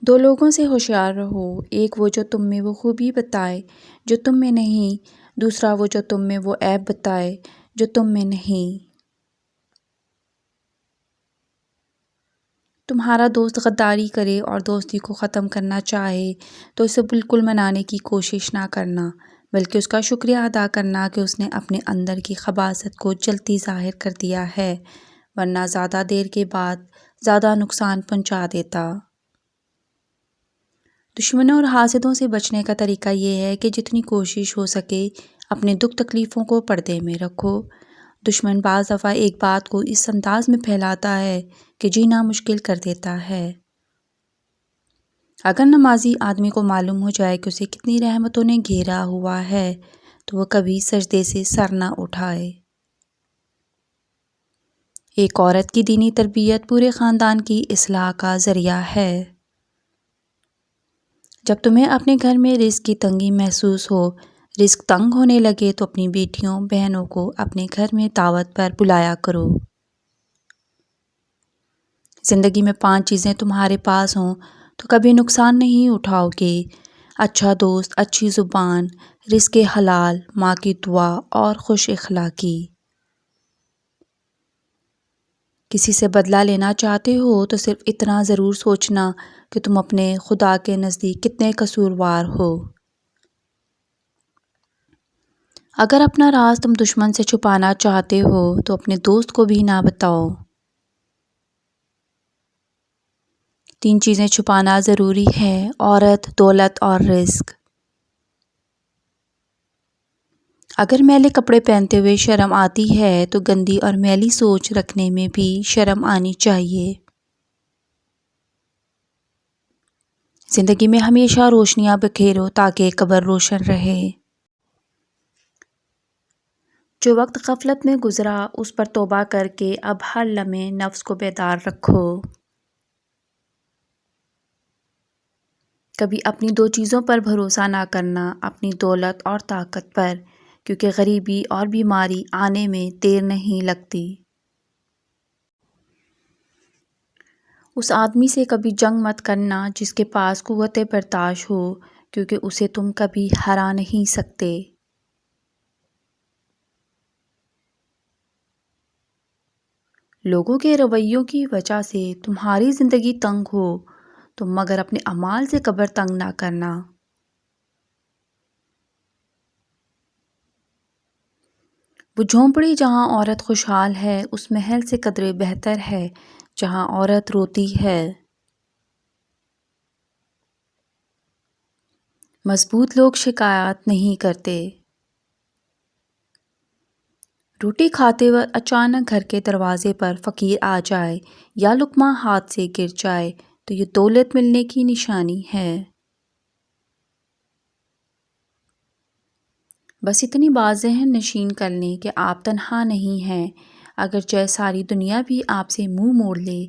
دو لوگوں سے ہوشیار رہو، ایک وہ جو تم میں وہ خوبی بتائے جو تم میں نہیں، دوسرا وہ جو تم میں وہ عیب بتائے جو تم میں نہیں۔ تمہارا دوست غداری کرے اور دوستی کو ختم کرنا چاہے تو اسے بالکل منانے کی کوشش نہ کرنا، بلکہ اس کا شکریہ ادا کرنا کہ اس نے اپنے اندر کی خباثت کو جلدی ظاہر کر دیا ہے، ورنہ زیادہ دیر کے بعد زیادہ نقصان پہنچا دیتا۔ دشمنوں اور حاسدوں سے بچنے کا طریقہ یہ ہے کہ جتنی کوشش ہو سکے اپنے دکھ تکلیفوں کو پردے میں رکھو۔ دشمن بعض دفعہ ایک بات کو اس انداز میں پھیلاتا ہے کہ جینا مشکل کر دیتا ہے۔ اگر نمازی آدمی کو معلوم ہو جائے کہ اسے کتنی رحمتوں نے گھیرا ہوا ہے تو وہ کبھی سجدے سے سر نہ اٹھائے۔ ایک عورت کی دینی تربیت پورے خاندان کی اصلاح کا ذریعہ ہے۔ جب تمہیں اپنے گھر میں رزق کی تنگی محسوس ہو، رزق تنگ ہونے لگے تو اپنی بیٹیوں بہنوں کو اپنے گھر میں دعوت پر بلایا کرو۔ زندگی میں 5 چیزیں تمہارے پاس ہوں تو کبھی نقصان نہیں اٹھاؤ گے: اچھا دوست، اچھی زبان، رزق حلال، ماں کی دعا اور خوش اخلاقی۔ کسی سے بدلہ لینا چاہتے ہو تو صرف اتنا ضرور سوچنا کہ تم اپنے خدا کے نزدیک کتنے قصوروار ہو۔ اگر اپنا راز تم دشمن سے چھپانا چاہتے ہو تو اپنے دوست کو بھی نہ بتاؤ۔ 3 چیزیں چھپانا ضروری ہے: عورت، دولت اور رزق۔ اگر میلے کپڑے پہنتے ہوئے شرم آتی ہے تو گندی اور میلی سوچ رکھنے میں بھی شرم آنی چاہیے۔ زندگی میں ہمیشہ روشنیاں بکھیرو تاکہ قبر روشن رہے۔ جو وقت غفلت میں گزرا اس پر توبہ کر کے اب ہر لمحے نفس کو بیدار رکھو۔ کبھی اپنی 2 چیزوں پر بھروسہ نہ کرنا: اپنی دولت اور طاقت پر، کیونکہ غریبی اور بیماری آنے میں دیر نہیں لگتی۔ اس آدمی سے کبھی جنگ مت کرنا جس کے پاس قوت برداشت ہو، کیونکہ اسے تم کبھی ہرا نہیں سکتے۔ لوگوں کے رویوں کی وجہ سے تمہاری زندگی تنگ ہو تو مگر اپنے اعمال سے قبر تنگ نہ کرنا۔ وہ جھونپڑی جہاں عورت خوشحال ہے اس محل سے قدرے بہتر ہے جہاں عورت روتی ہے۔ مضبوط لوگ شکایت نہیں کرتے۔ روٹی کھاتے وقت اچانک گھر کے دروازے پر فقیر آ جائے یا لقمہ ہاتھ سے گر جائے تو یہ دولت ملنے کی نشانی ہے۔ بس اتنی بات ذہن نشین کر لیں کہ آپ تنہا نہیں ہیں، اگرچہ ساری دنیا بھی آپ سے منہ موڑ لے،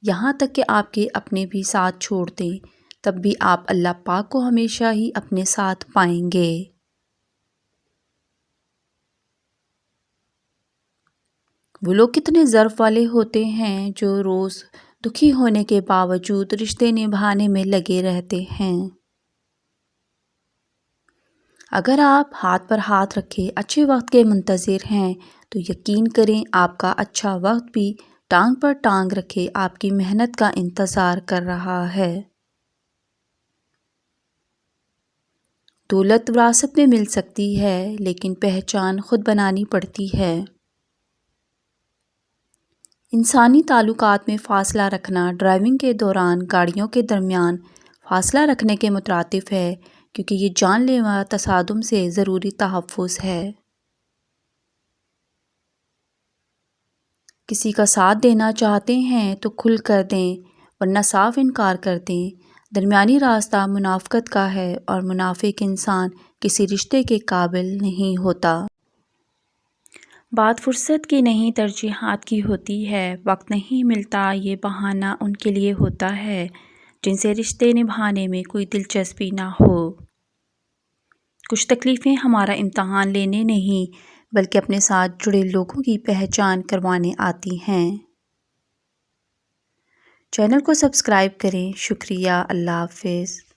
یہاں تک کہ آپ کے اپنے بھی ساتھ چھوڑ دیں، تب بھی آپ اللہ پاک کو ہمیشہ ہی اپنے ساتھ پائیں گے۔ وہ لوگ کتنے ظرف والے ہوتے ہیں جو روز دکھی ہونے کے باوجود رشتے نبھانے میں لگے رہتے ہیں۔ اگر آپ ہاتھ پر ہاتھ رکھے اچھے وقت کے منتظر ہیں تو یقین کریں آپ کا اچھا وقت بھی ٹانگ پر ٹانگ رکھے آپ کی محنت کا انتظار کر رہا ہے۔ دولت وراثت میں مل سکتی ہے لیکن پہچان خود بنانی پڑتی ہے۔ انسانی تعلقات میں فاصلہ رکھنا ڈرائیونگ کے دوران گاڑیوں کے درمیان فاصلہ رکھنے کے مترادف ہے، کیونکہ یہ جان لیوا تصادم سے ضروری تحفظ ہے۔ کسی کا ساتھ دینا چاہتے ہیں تو کھل کر دیں ورنہ صاف انکار کر دیں۔ درمیانی راستہ منافقت کا ہے اور منافق انسان کسی رشتے کے قابل نہیں ہوتا۔ بات فرصت کی نہیں ترجیحات کی ہوتی ہے۔ وقت نہیں ملتا یہ بہانہ ان کے لیے ہوتا ہے جن سے رشتے نبھانے میں کوئی دلچسپی نہ ہو۔ کچھ تکلیفیں ہمارا امتحان لینے نہیں بلکہ اپنے ساتھ جڑے لوگوں کی پہچان کروانے آتی ہیں۔ چینل کو سبسکرائب کریں۔ شکریہ، اللہ حافظ۔